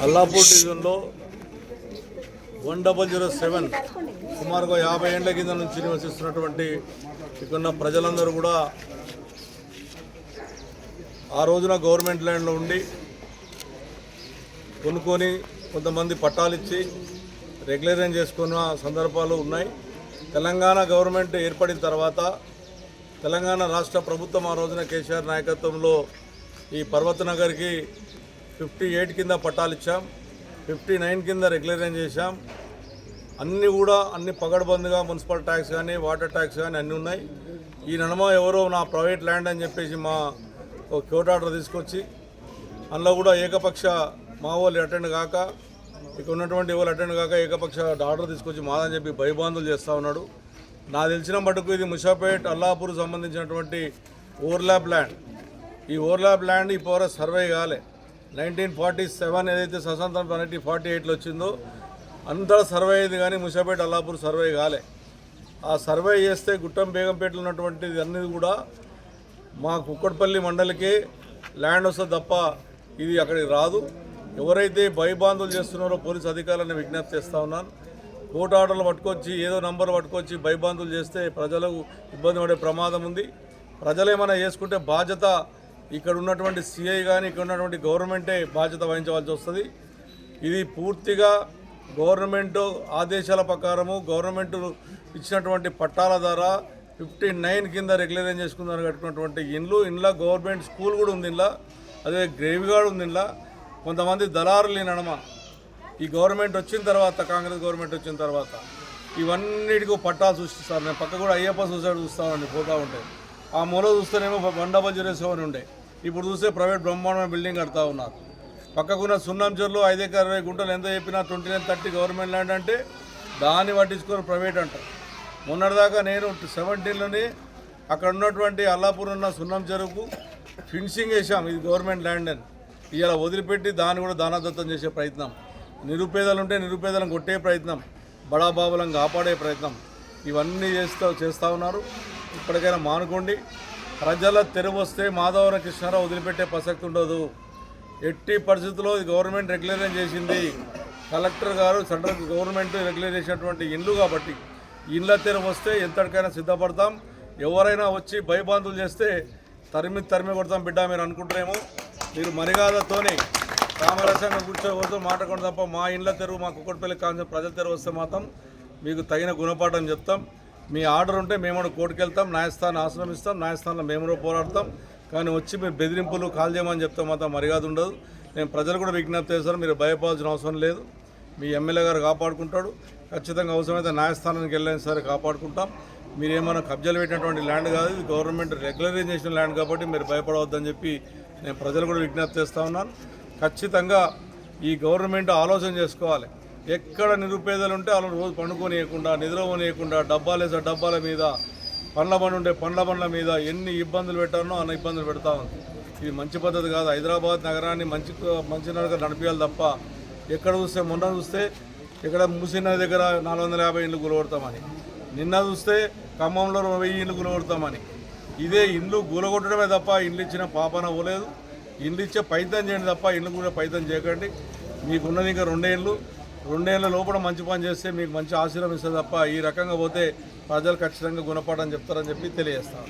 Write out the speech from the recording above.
అల్లాపూర్ డివిజన్లో 1007 సుమారుగా 50 ఏళ్ల కింద నుంచి నివసిస్తున్నటువంటి ఇక్కడున్న ప్రజలందరూ కూడా ఆ రోజున గవర్నమెంట్ ల్యాండ్లో ఉండి కొనుక్కొని కొంతమంది పట్టాలిచ్చి రెగ్యులరైజ్ చేసుకున్న సందర్భాలు ఉన్నాయి. తెలంగాణ గవర్నమెంట్ ఏర్పడిన తర్వాత తెలంగాణ రాష్ట్ర ప్రభుత్వం ఆ రోజున కేసీఆర్ నాయకత్వంలో ఈ పర్వత నగర్కి 58 కింద పట్టాలిచ్చాం, 59 కింద రెగ్యులరైజ్ చేశాం. అన్ని పగడబందుగా మున్సిపల్ ట్యాక్స్ కానీ వాటర్ ట్యాక్స్ కానీ అన్నీ ఉన్నాయి. ఈ నడమ ఎవరో నా ప్రైవేట్ ల్యాండ్ అని చెప్పేసి మా కోర్టు ఆర్డర్ తీసుకొచ్చి అందులో కూడా ఏకపక్ష మా వాళ్ళు అటెండ్ కాక ఇక్కడ ఉన్నటువంటి ఎవరు అటెండ్ కాక ఏకపక్ష ఆర్డర్ తీసుకొచ్చి మాదని చెప్పి భయబాంధులు చేస్తూ ఉన్నాడు. నాకు తెలిసిన మటుకు ఇది ముషాపేట్ అల్లాపూర్ సంబంధించినటువంటి ఓవర్లాప్ ల్యాండ్. ఈ ఓవర్లాప్ ల్యాండ్ ఇప్పుడు సర్వే కాలే. 1947 ఏదైతే స్వతంత్రం 1948లో వచ్చిందో అంతా సర్వే అయింది, కానీ ముషాపేట్ అల్లాపూర్ సర్వే కాలే. ఆ సర్వే చేస్తే గుట్టం బేగంపేటలో ఉన్నటువంటిది అన్నీ కూడా మా కుక్కట్పల్లి మండలికి ల్యాండ్ వస్తుంది తప్ప ఇది అక్కడికి రాదు. ఎవరైతే భయబాంధులు చేస్తున్నారో పోలీసు అధికారులను విజ్ఞప్తి చేస్తూ ఉన్నాను. కోర్టు ఆర్డర్లు పట్టుకొచ్చి ఏదో నంబర్ పట్టుకొచ్చి భయబాంధులు చేస్తే ప్రజలకు ఇబ్బంది పడే ప్రమాదం ఉంది. ప్రజలేమైనా చేసుకుంటే బాధ్యత ఇక్కడ ఉన్నటువంటి సిఐ కానీ ఇక్కడ ఉన్నటువంటి గవర్నమెంటే బాధ్యత వహించవలసి వస్తుంది. ఇది పూర్తిగా గవర్నమెంట్ ఆదేశాల ప్రకారము గవర్నమెంట్ ఇచ్చినటువంటి పట్టాల ద్వారా 59 కింద రెగ్యులరైజ్ చేసుకున్నారు కట్టుకున్నటువంటి ఇండ్ల గవర్నమెంట్ స్కూల్ కూడా ఉంది, ఇంట్లో అదే గ్రేవ్గార్డ్ ఉంది. ఇంట్లో కొంతమంది దళారులు నడమ ఈ గవర్నమెంట్ వచ్చిన తర్వాత, కాంగ్రెస్ గవర్నమెంట్ వచ్చిన తర్వాత ఇవన్నిటికీ పట్టాలు సృష్టిస్తారు. నేను పక్క కూడా అయ్యప్ప సొసైటీ చూస్తామండి, పోతూ ఉంటాయి. ఆ మూల చూస్తేనేమో 1007 ఉండే, ఇప్పుడు చూస్తే ప్రైవేట్ బ్రహ్మాండమైన బిల్డింగ్ కడతా ఉన్నారు. పక్కకున్న సున్నంచెర్లో 5 ఎకరాల 20 గుంటలు ఎంత చెప్పినా 29-30 గవర్నమెంట్ ల్యాండ్ అంటే దాన్ని పట్టించుకొని ప్రైవేట్ అంటారు. మొన్నటిదాకా నేను 17లోనే అక్కడ ఉన్నటువంటి అల్లాపూర్ ఉన్న సున్నం చెరువుకు ఫిన్సింగ్ వేసాం, ఇది గవర్నమెంట్ ల్యాండ్ అని. ఇలా వదిలిపెట్టి దాన్ని కూడా దానాదత్తం చేసే ప్రయత్నం, నిరుపేదలు ఉంటే నిరుపేదలను కొట్టే ప్రయత్నం, బడాబాబులను కాపాడే ప్రయత్నం ఇవన్నీ చేస్తూ ఉన్నారు. ఇప్పటికైనా మానుకోండి. ప్రజల తెరువు వస్తే మాధవరం కృష్ణారావు వదిలిపెట్టే ప్రసక్తి ఉండదు. ఎట్టి పరిస్థితుల్లో ఇది గవర్నమెంట్ రెగ్యులరైజ్ చేసింది, కలెక్టర్ గారు సెంట్రల్ గవర్నమెంట్ రెగ్యులర్ చేసినటువంటి ఇండ్లు కాబట్టి ఇండ్ల తెరువు వస్తే ఎంతటికైనా సిద్ధపడతాం. ఎవరైనా వచ్చి భయబాంధులు చేస్తే తరిమి కొడతాం బిడ్డ మీరు అనుకుంటారేమో. మీరు మర్యాదతోనే సామరస్యంగా కూర్చోవద్దు, మాట్లాడకుండా తప్ప మా ఇండ్ల తెరువు మా కుక్కట్పల్లి కాన్సెప్ట్ ప్రజల తెరువు వస్తే మాత్రం మీకు తగిన గుణపాఠం చెప్తాం. మీ ఆర్డర్ ఉంటే మేము కోర్టుకు వెళ్తాం, న్యాయస్థానం ఆశ్రమిస్తాం, న్యాయస్థానంలో మేము పోరాడతాం. కానీ వచ్చి మీరు బెదిరింపులు కాల్ చేయమని చెప్తే మాత్రం మర్యాద ఉండదు. నేను ప్రజలు కూడా విజ్ఞప్తి చేస్తాను, మీరు భయపడాల్సిన అవసరం లేదు. మీ ఎమ్మెల్యే గారు కాపాడుకుంటాడు. ఖచ్చితంగా అవసరమైతే న్యాయస్థానానికి వెళ్ళిన సరే కాపాడుకుంటాం. మీరేమైనా కబ్జాలు పెట్టినటువంటి ల్యాండ్ కాదు, ఇది గవర్నమెంట్ రెగ్యులరైజ్ చేసిన ల్యాండ్ కాబట్టి మీరు భయపడవద్దని చెప్పి నేను ప్రజలు కూడా విజ్ఞప్తి చేస్తూ ఉన్నాను. ఖచ్చితంగా ఈ గవర్నమెంట్ ఆలోచన చేసుకోవాలి. ఎక్కడ నిరుపేదలు ఉంటే వాళ్ళు రోజు పండుకోనియకుండా నిద్రపోనియకుండా డబ్బాల మీద పండ్ల బండి ఉంటే పండ్ల బండ్ల మీద ఎన్ని ఇబ్బందులు పెట్టానో అన్న ఇబ్బందులు పెడతా ఉంది. ఇది మంచి పద్ధతి కాదు. హైదరాబాద్ నగరాన్ని మంచి నడక నడిపించాలి తప్ప ఎక్కడ చూస్తే మొన్న చూస్తే ఇక్కడ మూసిన దగ్గర 450 ఇండ్లు కూలగొడతామని, నిన్న చూస్తే ఖమ్మంలో 1000 ఇండ్లు కూలగొడతామని. ఇదే ఇండ్లు కూలగొట్టడమే తప్ప ఇండ్లు ఇచ్చిన పాపన పోలేదు. ఇండ్లు ఇచ్చే ప్రయత్నం చేయండి తప్ప ఇండ్లు కూడా ప్రయత్నం చేయకండి. మీకున్నది ఇంకా 2 ఏళ్ళ లోపల మంచి పని చేస్తే మీకు మంచి ఆశీర్వాదం ఇస్తుంది తప్ప ఈ రకంగా పోతే ప్రజలు ఖచ్చితంగా గుణపాఠం చెప్తారని చెప్పి తెలియజేస్తాను.